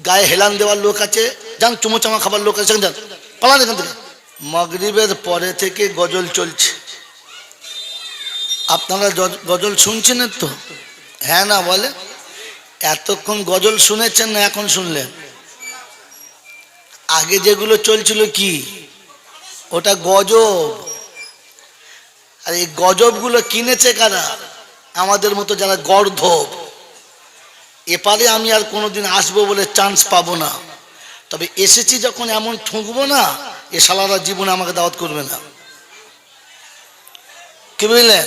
গায়ে হেলান দেওয়ার লোক আছে, যান চুমোচামা খাবার লোক আছে, যান পালান এখান থেকে। মাগরিবের পরে থেকে গজল চলছে, আপনারা গজল শুনছেন তো? হ্যাঁ না বলে? এতক্ষণ গজল শুনেছেন না এখন শুনলেন? আগে যেগুলো চলছিল কি ওটা গজব। আর এই গজবগুলো কিনেছে কারা? আমাদের মতো যারা গর্ধব। এপারে আমি আর কোনোদিন আসবো বলে চান্স পাবো না, তবে এসেছি যখন এমন ঠুকবো না, এ শালারা জীবনে আমাকে দাওয়াত করবে না। কি বুঝলেন?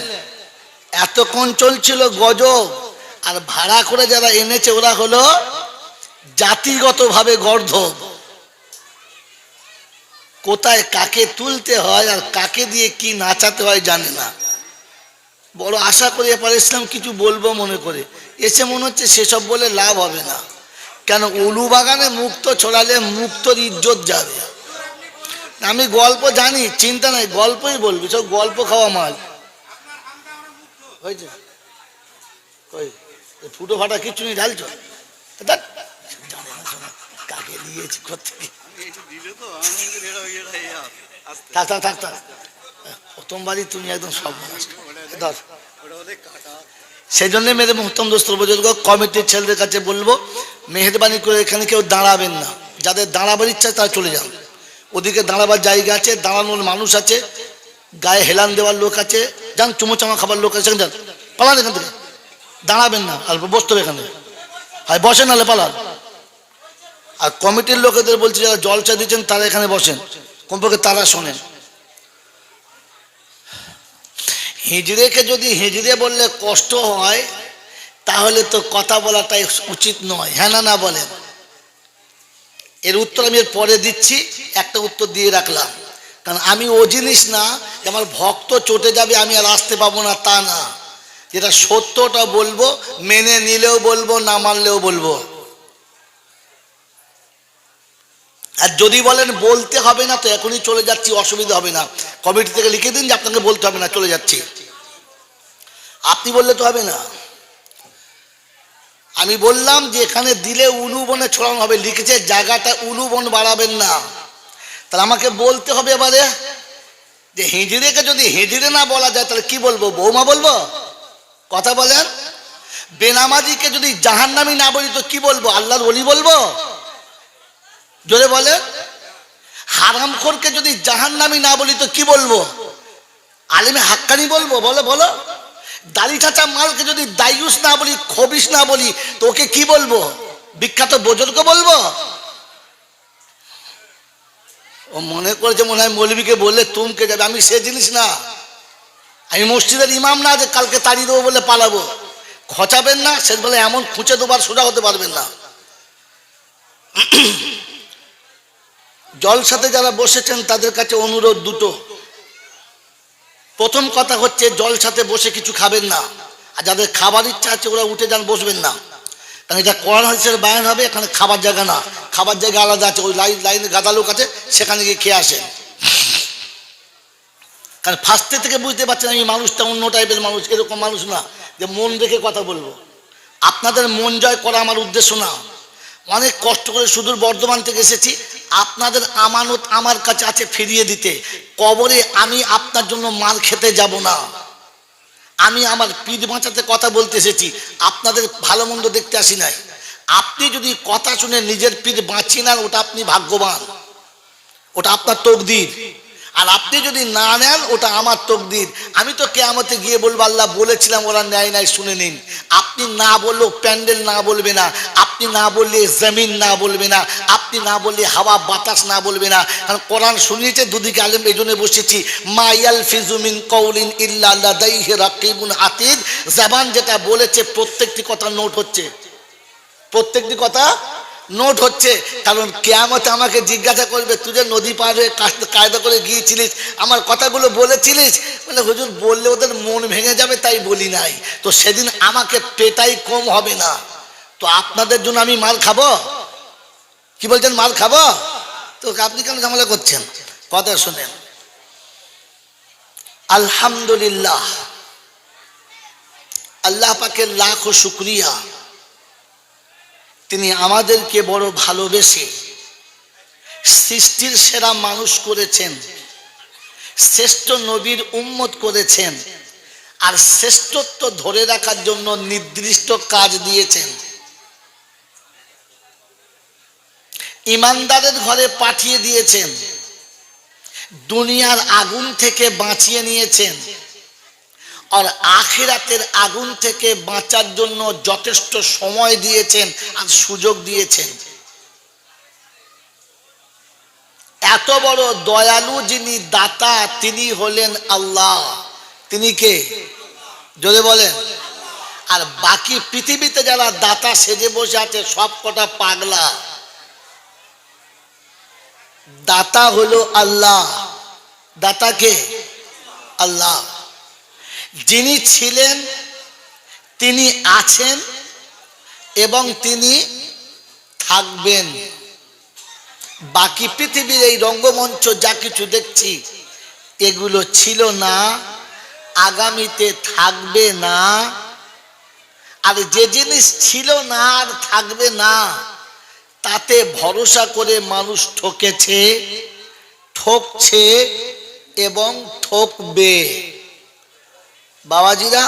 এতক্ষণ চলছিল গজব, আর ভাড়া করে যারা এনেছে ওরা হলো জাতিগতভাবে গর্ধব। কোথায় কাকে তুলতে হয় আর কাকে দিয়ে কি নাচাতে হয় জানে না। বড় আশা করি এপারে ইসলাম কিছু বলবো মনে করে, এসে মনে হচ্ছে সেসব বলে লাভ হবে না। কেন? উলু বাগানে মুক্ত ছড়ালে মুক্তর ইজ্জত যাবে। আমি গল্প জানি, চিন্তা নাই, গল্পই বলবি, সব গল্প খাওয়া মাল হয়েছে। ফুটো ফাটা কিচ্ছু নেই, ঢালছো কাকে দিয়েছি কোথেকে? থাক থাক থাক থাক, প্রথমবারই তুমি একদম সব ধর। সেই জন্য মেরে মোহতম দোস্ত বুজুর্গ, কমিটির ছেলেদের কাছে বলবো, মেহেরবানি করে এখানে কেউ দাঁড়াবেন না। যাদের দাঁড়াবার ইচ্ছা তারা চলে যান, ওদিকে দাঁড়াবার জায়গা আছে, দাঁড়ানোর মানুষ আছে, গায়ে হেলান দেওয়ার লোক আছে, যান চুমোচামা খাবার লোক আছে, যান পালান এখান থেকে। দাঁড়াবেন না, আর বসতে হবে এখানে, হয় বসেন নাহলে পালান। আর কমিটির লোকেদের বলছি, যারা জলসা দিচ্ছেন তারা এখানে বসেন, কমপক্ষে তারা শোনেন। হিজড়েকে যদি হিজড়ে বললে কষ্ট হয়, তাহলে তো কথা বলাটাই উচিত নয়। হ্যাঁ না না বলেন? এর উত্তর আমি এর পরে দিচ্ছি, একটা উত্তর দিয়ে রাখলাম। কারণ আমি ও জিনিস না যে আমার ভক্ত চটে যাবে আমি আর আসতে পাবো না, তা না। যেটা সত্যটা বলবো, মেনে নিলেও বলবো, না মানলেও বলবো। আর যদি বলেন বলতে হবে না, তো এখনই চলে যাচ্ছি, অসুবিধা হবে না। কমিটি থেকে লিখে দিন যে আপনাকে বলতে হবে না, চলে যাচ্ছি। আপনি বললে তো হবে না। আমি বললাম যে এখানে দিলে উলুবনে ছড়ানো হবে, লিখেছে জায়গাটা উলুবন বাড়াবেন না। তাহলে আমাকে বলতে হবে এবারে যে হিজড়েকে যদি হিজড়ে না বলা যায় তাহলে কি বলবো? বৌমা বলবো? কথা বলেন। বেনামাজিকে যদি জাহান্নামী না বলি তো কি বলবো? আল্লাহর ওলি বলবো? জোরে বলেন। হারামখোরকে যদি জাহান্নামী না বলি তো কি বলবো? আলেমে হাক্কানি বলবো? বলো বলো। দাড়ি চাচা মালকে যদি দায়ুস না বলি, খবিস না বলি, তো ওকে কি বলবো? বিখ্যাত বুজুর্গ বলবো? ও মনে করেছে মনে হয় মৌলবীকে বললে তুমকে যাবে। আমি সে জিনিস না, আমি মসজিদের ইমাম না যে কালকে তাড়িয়ে দেবো বলে পালাবো। খচাবেন না, সে বলে এমন খুঁচে দেবার সোজা হতে পারবেন না। জলসাতে যারা বসেছেন তাদের কাছে অনুরোধ দুটো। প্রথম কথা হচ্ছে, জলসাতে বসে কিছু খাবেন না, আর যাদের খাবার ইচ্ছা আছে ওরা উঠে যান, বসবেন না। কারণ এটা কোরআন হাদিসের বায়ান হবে, এখানে খাবার জায়গা না, খাবার জায়গা আলাদা আছে, ওই লাইনে গাদা লোক আছে, সেখানে গিয়ে খেয়ে আসেন। কারণ ফার্স্টে থেকে বুঝতে পারছেন আমি মানুষটা অন্য টাইপের মানুষ, এরকম মানুষ না যে মন রেখে কথা বলবো। আপনাদের মন জয় করা আমার উদ্দেশ্য না। অনেক কষ্ট করে সুদূর বর্ধমান থেকে এসেছি, আপনাদের আমানত আমার কাছে আছে ফিরিয়ে দিতে। কবরে আমি আপনার জন্য মাল খেতে যাব না, আমি আমার পিঠ বাঁচাতে কথা বলতে এসেছি, আপনাদের ভালো মন্দ দেখতে আসি নাই। আপনি যদি কথা শুনে নিজের পিঠ বাঁচিয়ে নেন, ওটা আপনি ভাগ্যবান, ওটা আপনার তকদির। আর আপনি যদি না নেন, ওটা আমার তকদির। আমি তো কিয়ামতে গিয়ে বলবো আল্লাহ বলেছিলাম, ওরা নেয় নাই, শুনে নিন। আপনি না বললেও প্যান্ডেল না বলবে না, আপনি না বললে জমিন না বলবে না, আপনি না বললে হাওয়া বাতাস না বলবে না। কারণ কোরআন শুনিয়েছে দুদিকে আলেম, এই জন্য বসেছি। মা ইয়ালফিজু মিন কাউলিন ইল্লা লাদাইহি রাকিবুন আতীদ। জবান যেটা বলেছে প্রত্যেকটি কথা নোট হচ্ছে, প্রত্যেকটি কথা নোট হচ্ছে। কারণ কিয়ামতে আমাকে জিজ্ঞাসা করবে, তুই যে নদী পার হয়ে কায়দা করে গিয়েছিলিস, আমার কথাগুলো বলেছিলিস? বলে হুজুর বললে ওদের মন ভেঙে যাবে তাই বলি নাই। তো সেদিন আমাকে পেটাই কম হবে না। তো আপনাদের জন্য আমি মাল খাবো? কি বলছেন? মাল খাবো? তো আপনি কেন ঝামেলা করছেন? কথা শোনেন। আলহামদুলিল্লাহ, আল্লাহ পাকের লাখো শুকরিয়া, তিনি আমাদেরকে বড় ভালোবেসে সৃষ্টির সেরা মানুষ করেছেন, শ্রেষ্ঠ নবীর উম্মত করেছেন, আর শ্রেষ্ঠত্ব ধরে রাখার জন্য নির্দিষ্ট কাজ দিয়েছেন। ইমানদারের ঘরে পাঠিয়ে দিয়েছেন, দুনিয়ার আগুন থেকে বাঁচিয়ে নিয়েছেন, আর আখিরাতের আগুন থেকে বাঁচার জন্য যথেষ্ট সময় দিয়েছেন আর সুযোগ দিয়েছেন। এত বড় দয়ালু যিনি দাতা, তিনি হলেন আল্লাহ। তিনি কে? জোরে বলেন। আর বাকি পৃথিবীতে যারা দাতা সেজে বসে আছে সব কটা পাগলা। দাতা হলো আল্লাহ। দাতা কে? আল্লাহ। যিনি ছিলেন, তিনি আছেন এবং তিনি থাকবেন। বাকি পৃথিবীর এই রঙ্গমঞ্চ যা কিছু দেখছি এগুলো ছিল না, আগামীতে থাকবে না। আর যে জিনিস ছিল না আর থাকবে না, তাতে ভরসা করে মানুষ ঠকেছে, ঠকছে এবং ঠকবে। বাবাজিরা,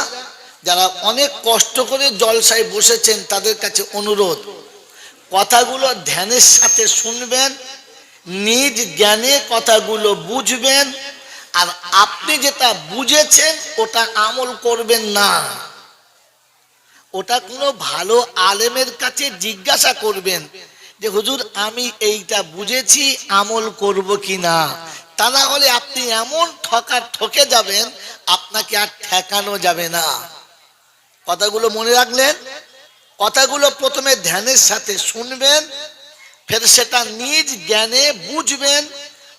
যারা অনেক কষ্ট করে জলসায় বসেছেন তাদের কাছে অনুরোধ, কথাগুলো ধ্যানের সাথে শুনবেন, নিজ জ্ঞানে কথাগুলো বুঝবেন, আর আপনি যেটা বুঝেছেন ওটা আমল করবেন না। ওটা কোনো ভালো আলেমের কাছে জিজ্ঞাসা করবেন যে হুজুর আমি এইটা বুঝেছি, আমল করব কিনা। তা না হলে আপনি এমন ঠকে যাবেন, আপনাকে আর ঠেকানো যাবে না। কথাগুলো মনে রাখলেন? কথাগুলো প্রথমে ধ্যানের সাথে শুনবেন, ফের সেটা নিজ জ্ঞানে বুঝবেন,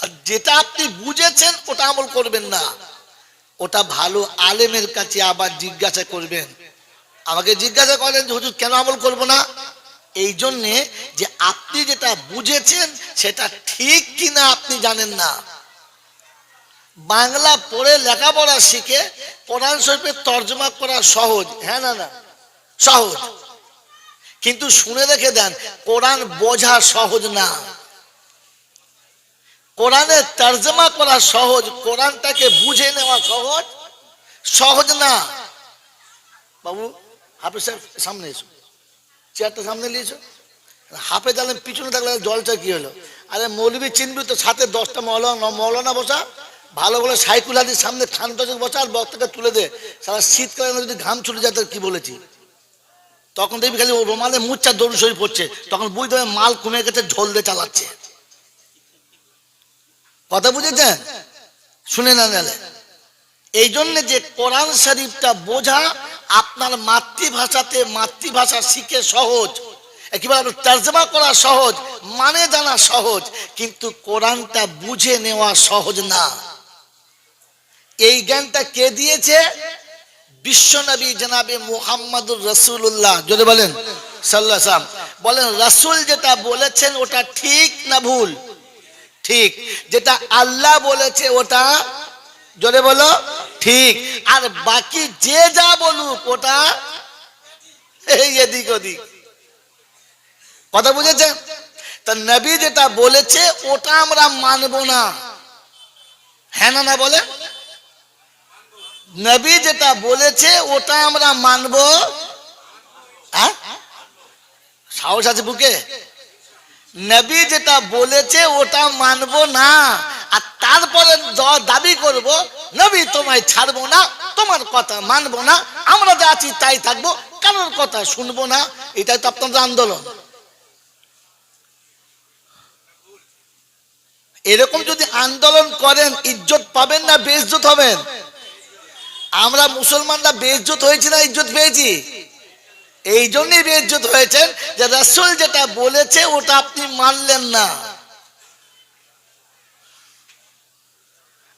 আর যেটা আপনি বুঝেছেন ওটা আমল করবেন না, ওটা ভালো আলেমের কাছে আবার জিজ্ঞাসা করবেন। আমাকে জিজ্ঞাসা করেন যে হুজুর কেন আমল করব না? এই জন্যে যে আপনি যেটা বুঝেছেন সেটা ঠিক কিনা আপনি জানেন না। বাংলা পড়ে লেখাপড়া শিখে কোরআন শরীফের তর্জমা করা সহজ, হ্যাঁ না না সহজ, কিন্তু শুনে রেখে দেন কোরআন বোঝা সহজ না। কোরআনের তর্জমা করা সহজ, কোরআনটাকে বুঝে নেওয়া সহজ সহজ না। বাবু হাফেজ সাহেব সামনে এসো, চেয়ারটা সামনে নিয়েছো। হাফেজ আলেম পিছনে থাকলে জলটা কি হলো? আরে মৌলবি চিনবি তো, সাথে 10টা মৌলানা বসা, ভালো বলে সাইকুল হাদির সামনে শান্ত বসা, আর বক্তাকে তুলে দে। সারা শীতকালে যদি ঘাম ছুটে যায় তার কি বলেছি, তখন দেখবি খালি রোমালে মুচ্ছা দরুদ শরীফ পড়ছে, তখন বুঝতে হবে মাল কমে গেছে, ঝোল দিয়ে চালাচ্ছে। কথা বুঝেছেন? শুনে না গেলে এই জন্য যে কোরআন শরীফটা বোঝা আপনার মাতৃভাষাতে, মাতৃভাষা শিখে সহজ, একেবারে তর্জমা করা সহজ, মানে জানা সহজ, কিন্তু কোরআনটা বুঝে নেওয়া সহজ না। এই জ্ঞানটা কে দিয়েছে? বিশ্বনবী জনাবে মুহাম্মদুর রাসূলুল্লাহ। যদি বলেন সাল্লাল্লাহু আলাইহি ওয়াসাল্লাম, বলেন রাসূল যেটা বলেছেন ওটা ঠিক না ভুল? ঠিক। যেটা আল্লাহ বলেছে ওটা জোরে বলো ঠিক, আর বাকি যে যা বলুক ওটা এই এদিক ওদিক। কথা বুঝেছেন? তা নবী যেটা বলেছে ওটা আমরা মানবো না, হ্যাঁ না না বলে? নবী যেটা বলেছে ওটা আমরা মানবো। হ্যাঁ, সাহস আছে বুকে? নবী যেটা বলেছে ওটা মানবো না, আর তারপরে দাবি করব নবী তোমায় ছাড়বো না, তোমার কথা মানবো না, আমরা যা আছি তাই থাকবো, কারোর কথা শুনবো না। এটাই তো আপনাদের আন্দোলন। এরকম যদি আন্দোলন করেন ইজ্জত পাবেন না বেইজ্জত হবেন? আমরা মুসলমানরা বেইজ্জত হয়েছি না ইজ্জত পেয়েছি? এই জন্যই বেইজ্জত হয়েছেন যে রাসূল যেটা বলেছে ওটা আপনি মানলেন না।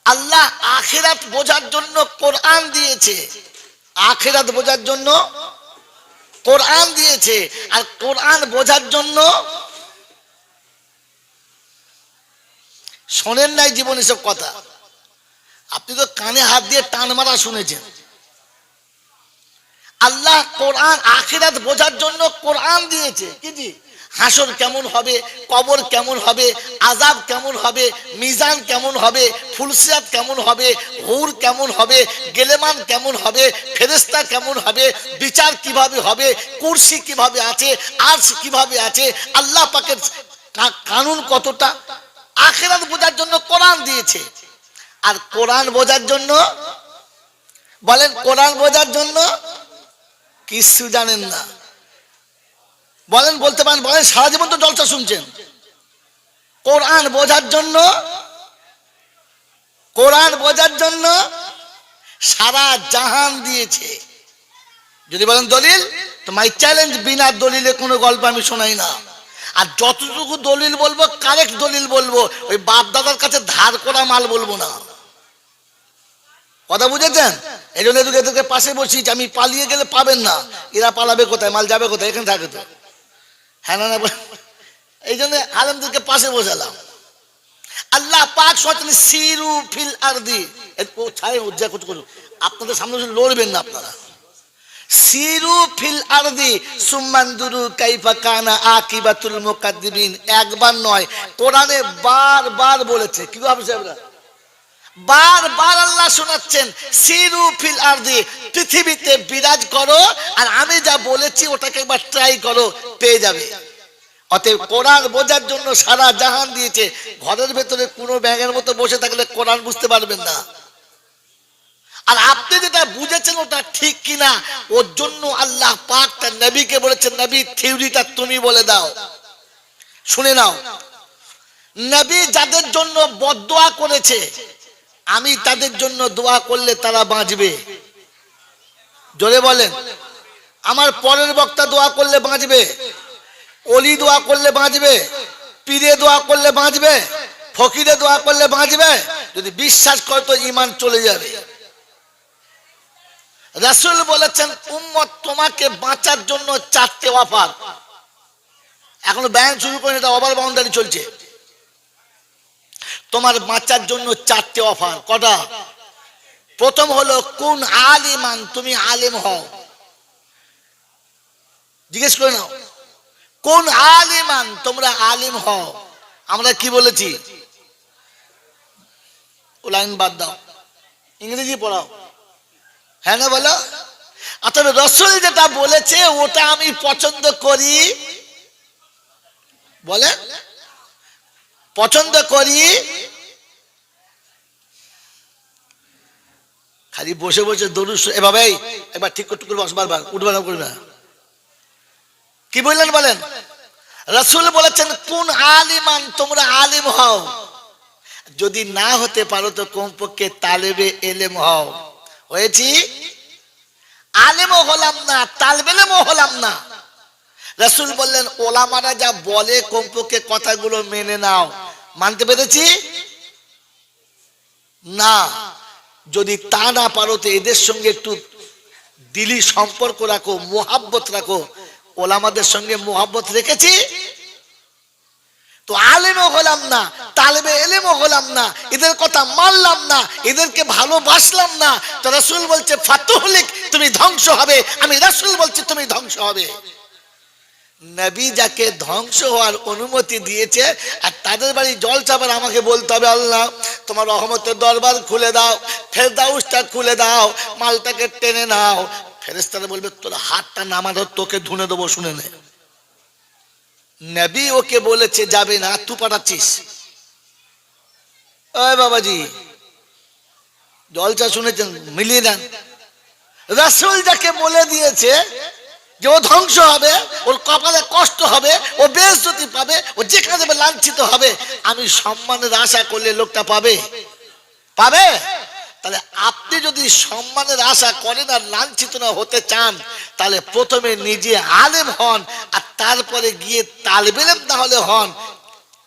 আল্লাহ আখিরাত বোঝার জন্য কোরআন দিয়েছে, আখিরাত বোঝার জন্য কোরআন দিয়েছে, আর কোরআন বোঝার জন্য শোনেন নাই জীবন এসব কথা। আপনি তো কানে হাত দিয়ে টান মারা শুনেছেন। আল্লাহ কোরআন আখিরাত বোঝার জন্য কোরআন দিয়েছে, কি জি? হাসর কেমন হবে, কবর কেমন হবে, আযাব কেমন হবে, মিজান কেমন হবে, ফুলসিরাত কেমন হবে, হুর কেমন হবে, গেলেমান কেমন হবে, ফেরেশতা কেমন হবে, বিচার কিভাবে হবে, কুরসি কিভাবে আছে, আরশ কিভাবে আছে, আল্লাহ পাকের কানুন কতটা। আখিরাত বোঝার জন্য কোরআন দিয়েছে। আর কোরআন বোঝার জন্য বলেন, কোরআন বোঝার জন্য কিছু জানেন না বলেন, বলতে পারেন, বলেন সারা জীবন তো জলসা শুনছেন। কোরআন বোঝার জন্য, কোরআন বোঝার জন্য সারা জাহান দিয়েছে। যদি বলেন দলিল, তো মাই চ্যালেঞ্জ, বিনা দলিলে কোনো গল্প আমি শোনাই না। আর যতটুকু দলিল বলবো কারেক্ট দলিল বলবো, ওই বাপ দাদার কাছে ধার করা মাল বলবো না। কথা বুঝেছেন? এই জন্য এদেরকে পাশে বসিয়েছি, আমি পালিয়ে গেলে পাবেন না। এরা পালাবে কোথায়, মাল যাবে কোথায়, এখানে থাকে তো। হ্যাঁ না, এই জন্য আলেমদেরকে পাশে বসালাম। আল্লাহ পাক সোয়াতেন সিরু ফিল আরদি, ও ছায় উজ্জা করুন, আপনাদের সামনে লড়বেন না আপনারা। সিরু ফিল আরদি সুম্মানদুরু কাইফা কানা আকিবাতুল মুকাদ্দিবিন, একবার নয়, কোরআনে বারবার বলেছে। কি ভাবছে সাহেবরা? বারবার আল্লাহ শোনাচ্ছেন, সিরু ফিল আরদি, পৃথিবীতে বিরাজ করো, আর আমি যা বলেছি ওটাকে একবার ট্রাই করো, পেয়ে যাবে। অতএব কোরআন বোঝার জন্য সারা জাহান দিয়েছে। ঘরের ভেতরে কোনো ব্যাঙের মতো বসে থাকলে কোরআন বুঝতে পারবেন না। আর আপনি যেটা বুঝেছেন ওটা ঠিক কিনা, ওর জন্য আল্লাহ পাক তার নবীকে বলেছেন, নবী থিওরিটা তুমি বলে দাও। শুনে নাও, নবী যাদের জন্য বদদোয়া করেছে, আমি তাদের জন্য দোয়া করলে তারা বাঁচবে। জোরে বলেন। আমার পরের বক্তা দোয়া করলে বাঁচবে, অলি দোয়া করলে বাঁচবে, পীরে দোয়া করলে বাঁচবে, ফকিরে দোয়া করলে বাঁচবে। যদি বিশ্বাস করে তো ঈমান চলে যাবে। রাসূল বলেছেন, উম্মত তোমাকে বাঁচার জন্য 4টে অফার। এখনো ব্যান শুরু করেন, এটা ওভার বাউন্ডারি চলছে। তোমার বাঁচার জন্য 4টে অফার। কটা? প্রথম হলো কুন আলিমান, তুমি আলেম হও। জিজ্ঞেস করে নাও, কোন আলিমান, তোমরা আলিম হও। আমরা কি বলেছি? ও লাইন বাদ দাও, ইংরেজি পড়াও। হ্যাঁ না বলো? অতএব রাসূল যেটা বলেছে ওটা আমি পছন্দ করি। বলে পছন্দ করি। খালি বসে বসে দরুদ এভাবে, এবার ঠিক করতে করবো, বারবার উঠবে না, করবে না। কি বললেন বলেন? রাসূল বলেছেন, কোন আলিমান, তোমরা আলিম হও। যদি না হতে পারো তো কমপক্ষে তালেবে এলেম হও। হয়েছি? আলেমও হলাম না, তালেবে এলেমও হলাম না। রাসূল বললেন, ওলামারা যা বলে কমপক্ষে কথাগুলো মেনে নাও। মানতে পেরেছি না? যদি তা না পারো তো এদের সঙ্গে একটু দিলি সম্পর্ক রাখো, মোহাব্বত রাখো। ওলামাদের সঙ্গে মোহাব্বত রেখেছি তো আলেমও হলাম না, তালেবে এলেমও হলাম না, এদের কথা মানলাম না, এদেরকে ভালোবাসলাম না। তো রাসূল বলছে, ফাতুহলিক, তুমি ধ্বংস হবে। আমি রাসূল বলছি তুমি ধ্বংস হবে। নবী যাকে ধ্বংস হওয়ার অনুমতি দিয়েছে, আর তাদের বাড়ি জল চাবার আমাকে বলতে হবে, আল্লাহ তোমার রহমতের দরবার খুলে দাও, ফেরদাউসটা খুলে দাও, মালটাকে টেনে নাও। ফেরেশতারা বলবে, তোর হাতটা নামা ধর, তোকে ধুনে দেবো। শুনে নে, নবী ওকে বলেছে যাবে না, তুই পাঠাচ্ছিস। ওই বাবাজি, জলসা শুনেছেন, মিলিয়ে দেন। রাসূল যাকে বলে দিয়েছে যে ও ধ্বংস হবে, ওর কপালে কষ্ট হবে, ও বেইজ্জতি পাবে, ও যেখানে যাবে লাঞ্ছিত হবে, আমি সম্মানের আশা করলে লোকটা পাবে? পাবে? তাহলে আপনি যদি সম্মানের আশা করেন আর লাঞ্ছিত না হতে চান, তাহলে প্রথমে নিজে আলেম হন, আর তারপরে গিয়ে তালেবে ইলম না হলে হন,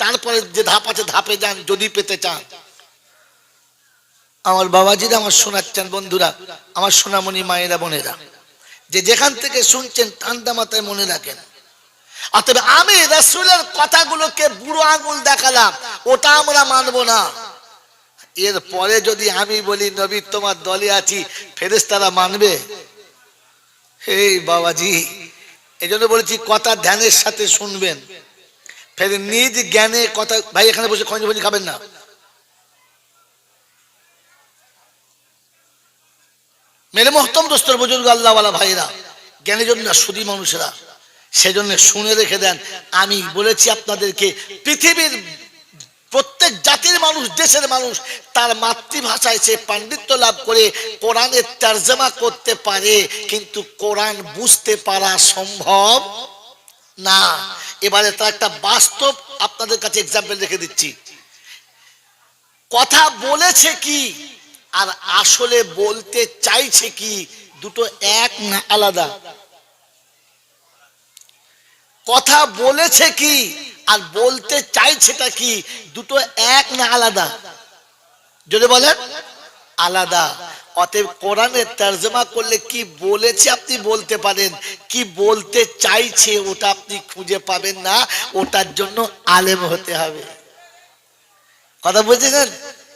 তারপরে যে ধাপ আছে ধাপে যান যদি পেতে চান। আমার বাবাজিরা, আমার শোনাচ্ছেন বন্ধুরা, আমার সোনামণি মায়েরা বোনেরা, যে যেখান থেকে শুনছেন ঠান্ডা মাথায় মনে রাখেন। অতএব আমি রাসূলের কথাগুলোকে বুড়ো আঙুল দেখালাম, ওটা আমরা মানবো না। এর পরে যদি আমি বলি নবী তোমার দলে আছি, ফেরেশতারা মানবে? হে বাবাজি, এই জন্য বলেছি কথা ধ্যানের সাথে শুনবেন, ফের নিজ জ্ঞানে কথা। ভাই এখানে বসে খঞ্জ ভঞ্জি খাবেন না। মেরে মোহতম দোস্তর বুজুর্গ আল্লাহওয়ালা ভাইরা, জ্ঞানী জন্য সুদী মানুষেরা, সেজন্য শুনে রেখে দেন। আমি বলেছি আপনাদেরকে, পৃথিবীর প্রত্যেক জাতির মানুষ, দেশের মানুষ তার মাতৃভাষায় সে পাণ্ডিত্য লাভ করে কোরআনের তর্জমা করতে পারে, কিন্তু কোরআন বুঝতে পারা সম্ভব না। এবারে তার একটা বাস্তব আপনাদের কাছে এক্সাম্পল রেখে দিচ্ছি। কথা বলেছে কি আর আসলে বলতে চাইছে কি, দুটো এক না আলাদা? কথা বলেছে কি আর বলতে চাইছেটা কি, দুটো এক না আলাদা? যদি বলেন আলাদা। অতএব কোরআনের তর্জমা করলে কি বলেছে আপনি বলতে পারেন, কি বলতে চাইছে ওটা আপনি খুঁজে পাবেন না। ওটার জন্য আলেম হতে হবে। কথা বুঝেছেন?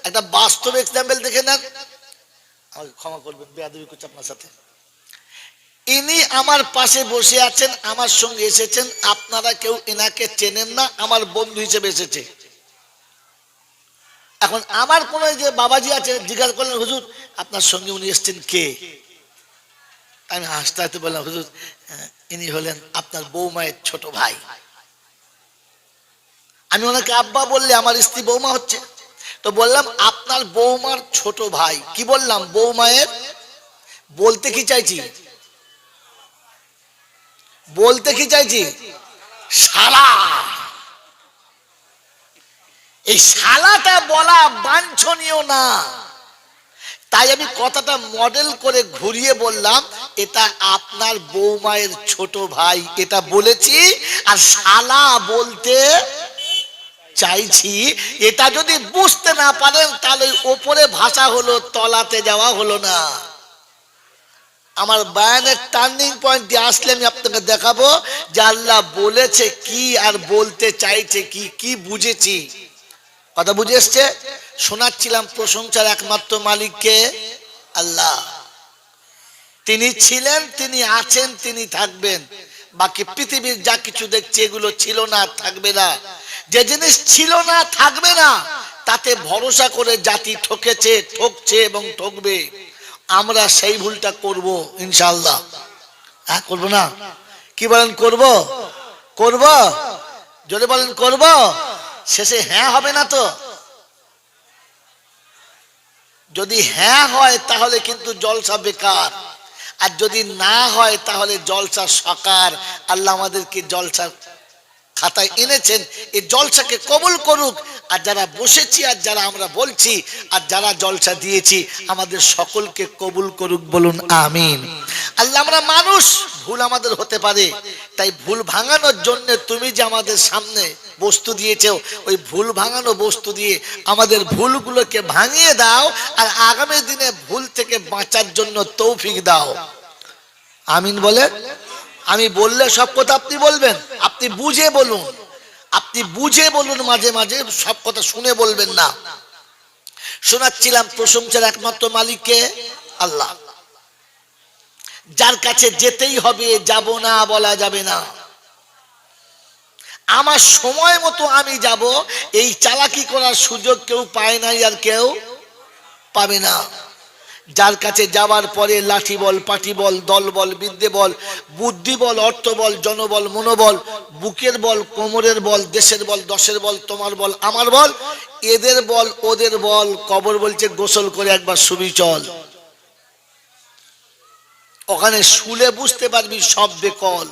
একটা বাস্তব এক্সাম্পল দেখে নেন। আমাকে ক্ষমা করবেন, বেয়াদবি করছি আপনার সাথে। ইনি আমার পাশে বসে আছেন, আমার সঙ্গে এসেছেন, আপনারা কেউ এনাকে চেনেন না, আমার বন্ধু হিসেবে এসেছে। এখন আমার কোন যে বাবাজি আছে, জিজ্ঞাসা করলেন হুজুর আপনার সঙ্গে উনি এসেছেন কে? আমি হাসতে হাসতে বললাম, হুজুর ইনি হলেন আপনার বৌমায়ের ছোট ভাই। আমি ওনাকে আব্বা বললে আমার স্ত্রী বৌমা হচ্ছে, তো বললাম আপনার বৌমার ছোট ভাই। কি বললাম? বৌমায়ের। বলতে কি চাইছি? বলতে কি চাইছি? শালা। এই শালাটা বলা বাঞ্ছনীয় না, তাই আমি কথাটা মডেল করে ঘুরিয়ে বললাম এটা আপনার বৌমায়ের ছোট ভাই, এটা বলেছি। আর শালা বলতে চাইছি, এটা যদি বুঝতে না পারেন তাহলে ওপরে ভাষা হলো, তলাতে যাওয়া হলো না। আমার বায়ানের টার্নিং পয়েন্টে আসলে আমি আপনাকে দেখাবো যে আল্লাহ বলেছে কি আর বলতে চাইছে কি, কি বুঝেছি। কথা বুঝে এসছে? শোনাচ্ছিলাম প্রশংসার একমাত্র মালিককে, আল্লাহ। তিনি ছিলেন, তিনি আছেন, তিনি থাকবেন। বাকি পৃথিবীর যা কিছু দেখছি এগুলো ছিল না, থাকবে না। যে জিনিস ছিল না, থাকবে না, তাতে ভরসা করে জাতি ঠকেছে, ঠকছে এবং ঠকবে। আমরা সেই ভুলটা করব ইনশাআল্লাহ। হ্যাঁ, করবো না? কি বলেন? করব? করব? যদি বলেন করব, শেষে হ্যাঁ হবে না তো? যদি হ্যাঁ হয় তাহলে কিন্তু জলসা বেকার, আর যদি না হয় তাহলে জলসা সাকার। আল্লাহ আমাদেরকে জলসা খাতায় এনেছেন, এই জলসাকে কবুল করুক। আর যারা বসেছি, আর যারা আমরা বলছি, আর যারা জলসা দিয়েছি, আমাদের সকলকে কবুল করুক, বলুন আমিন। আল্লাহ, আমরা মানুষ, ভুল আমাদের হতে পারে, তাই ভুল ভাঙানোর জন্য তুমি যে আমাদের সামনে বস্তু দিয়েছো, ওই ভুল ভাঙানো বস্তু দিয়ে আমাদের ভুলগুলোকে ভাঙিয়ে দাও, আর আগামী দিনে ভুল থেকে বাঁচার জন্য তৌফিক দাও। আমিন বলে। আমি বললে সব কথা আপনি বলবেন, আপনি বুঝে বলুন, আপনি বুঝে বলুন, মাঝে মাঝে সব কথা শুনে বলবেন না। শোনাচ্ছিলাম প্রশংসার একমাত্র মালিককে, আল্লাহ, যার কাছে যেতেই হবে, যাব না বলা যাবে না। আমার সময় মতো আমি যাব, এই চালাকি করার সুযোগ কেউ পায় নাই, আর কেউ পাবে না। যার কাছে যাওয়ার পরে লাঠি বল, পাটি বল, দল বল, বিদ্যে বল, বুদ্ধি বল, অর্থ বল, জনবল, মনোবল, বুকের বল, কোমরের বল, দেশের বল, দশের বল, তোমার বল, আমার বল, এদের বল, ওদের বল, কবর বলছে গোসল করে একবার শুবি চল। ওখানে শুলে বুঝতে পারবি সব বেকল।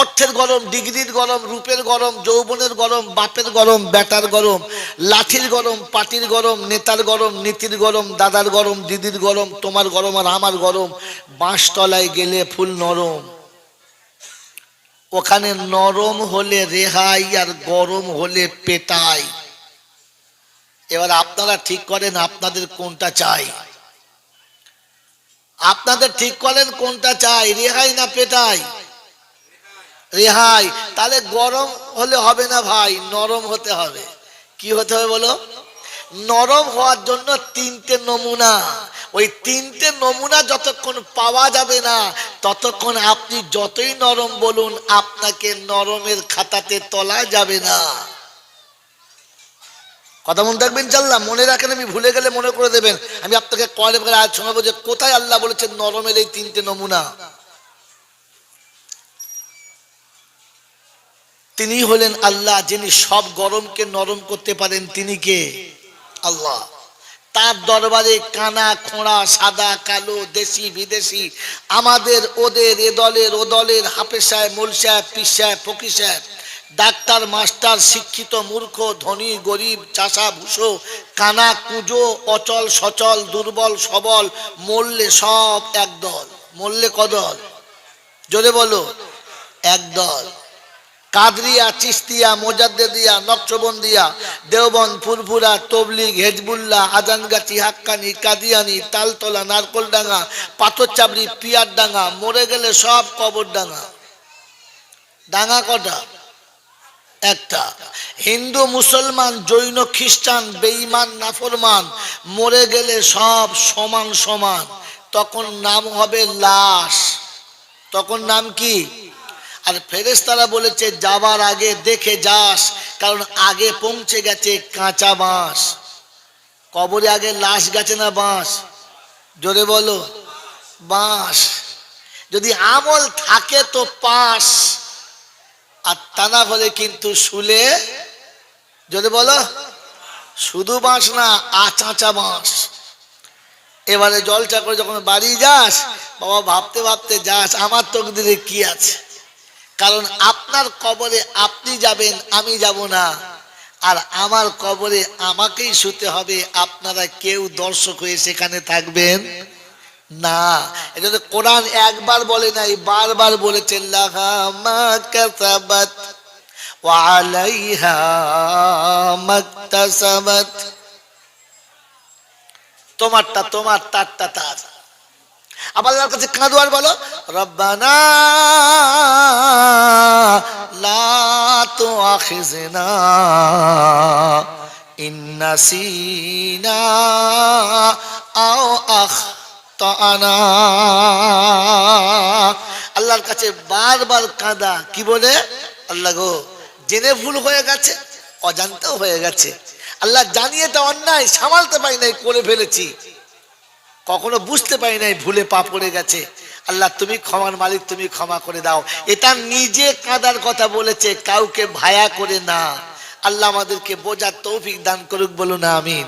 অর্থের গরম, ডিগ্রির গরম, রূপের গরম, যৌবনের গরম, বাপের গরম, বেটার গরম, লাঠির গরম, পাটির গরম, নেতার গরম, নীতির গরম, দাদার গরম, দিদির গরম, তোমার গরম আর আমার গরম। বাঁশতলায় গেলে ফুল নরম, ওখানে নরম হলে রেহাই, আর গরম হলে পেটাই। এবার আপনারা ঠিক করেন আপনাদের কোনটা চাই। আপনাদের ঠিক করেন কোনটা চাই, রেহাই না পেটাই? রেহাই। তাহলে গরম হলে হবে না ভাই, নরম হতে হবে। কি হতে হবে বলো? নরম হওয়ার জন্য তিনটে নমুনা। ওই তিনটে নমুনা যতক্ষণ পাওয়া যাবে না ততক্ষণ আপনি যতই নরম বলুন আপনাকে নরমের খাতাতে তোলা যাবে না। কথা মনে রাখবেন, জানলাম মনে রাখেন, আমি ভুলে গেলে মনে করে দেবেন। আমি আপনাকে কয়েকবার আজ শোনাবো যে কোথায় আল্লাহ বলেছেন নরমের এই তিনটে নমুনা। তিনি হলেন আল্লাহ, যিনি সব গরমকে নরম করতে পারেন। তিনি কে? আল্লাহ। তার দরবারে কানা খোঁড়া, সাদা কালো, দেশি বিদেশি, আমাদের ওদের, এ দলের ও দলের, হাফেজ সাহেব, মোল সাহেব, পীর সাহেব, ফকির সাহেব, ডাক্তার মাস্টার, শিক্ষিত মূর্খ, ধনী গরিব, চাষা ভুষো, কানা কুজো, অচল সচল, দুর্বল সবল, মরলে সব একদল। মরলে কদল? জোরে বলো। একদল। কাদরিয়া, চিস্তিয়া, মোজাদ্দেদিয়া, নকশবন্দিয়া, দেওবন্দ, ফুরফুরা, তবলিগ, হেজবুল্লাহ, আজানগাছি, হাক্কানি, কাদিয়ানি, তালতলা, নারকলডাঙ্গা, পাথরচাবড়ি, পিয়ারডাঙ্গা, মরে গেলে সব কবরডাঙ্গা। ডাঙ্গা কটা? একটা। হিন্দু, মুসলমান, জৈন, খ্রিস্টান, বেঈমান, নাফরমান, মরে গেলে সব সমান সমান। তখন নাম হবে লাশ। তখন নাম কি? আর ফেরেশতারা বলেছে যাবার আগে দেখে যাস, কারণ আগে পৌঁছে গেছে কাঁচা বাঁশ। কবরে আগে লাশ গেছে না বাঁশ? জোরে বলো। বাঁশ। যদি আমল থাকে তো পাস, আর তা না হলে কিন্তু শুলে, যদি বলো, শুধু বাঁশ না, আচাঁচা বাঁশ। এবারে জলসা করে যখন বাড়ি যাস বাবা, ভাবতে ভাবতে যাস আমার তকদিরে কি আছে। কারণ আপনার কবরে আপনি যাবেন, আমি যাব না। আর আমার কবরে আমাকেই শুতে হবে, আপনারা কেউ দর্শক হয়ে সেখানে থাকবেন না। এজন্য কোরআন একবার বলে নাই, বারবার বলেছে লাহা মা কাসাবাত ওয়া আলাইহা মাকতাসাবাত। তোমারটা তোমার, তারটা তার। আবার আল্লাহর কাছে কাঁদো আর বলো রব্বানা লা তুআখিযনা ইন নাসিনা আও আখতানা। আল্লাহর কাছে বারবার কাঁদা, কি বলে? আল্লাহ গো, জেনে ভুল হয়ে গেছে, অজান্তেও হয়ে গেছে। আল্লাহ জানিয়ে তো অন্যায় সামালতে পারি নাই, করে ফেলেছি। কখনো বুঝতে পারি নাই, ভুলে পা পড়ে গেছে। আল্লাহ তুমি ক্ষমার মালিক, তুমি ক্ষমা করে দাও। এটা নিজে কাঁদার কথা বলেছে, কাউকে ভায়া করে না। আল্লাহ আমাদেরকে বোঝার তৌফিক দান করুক, বলুন আমিন।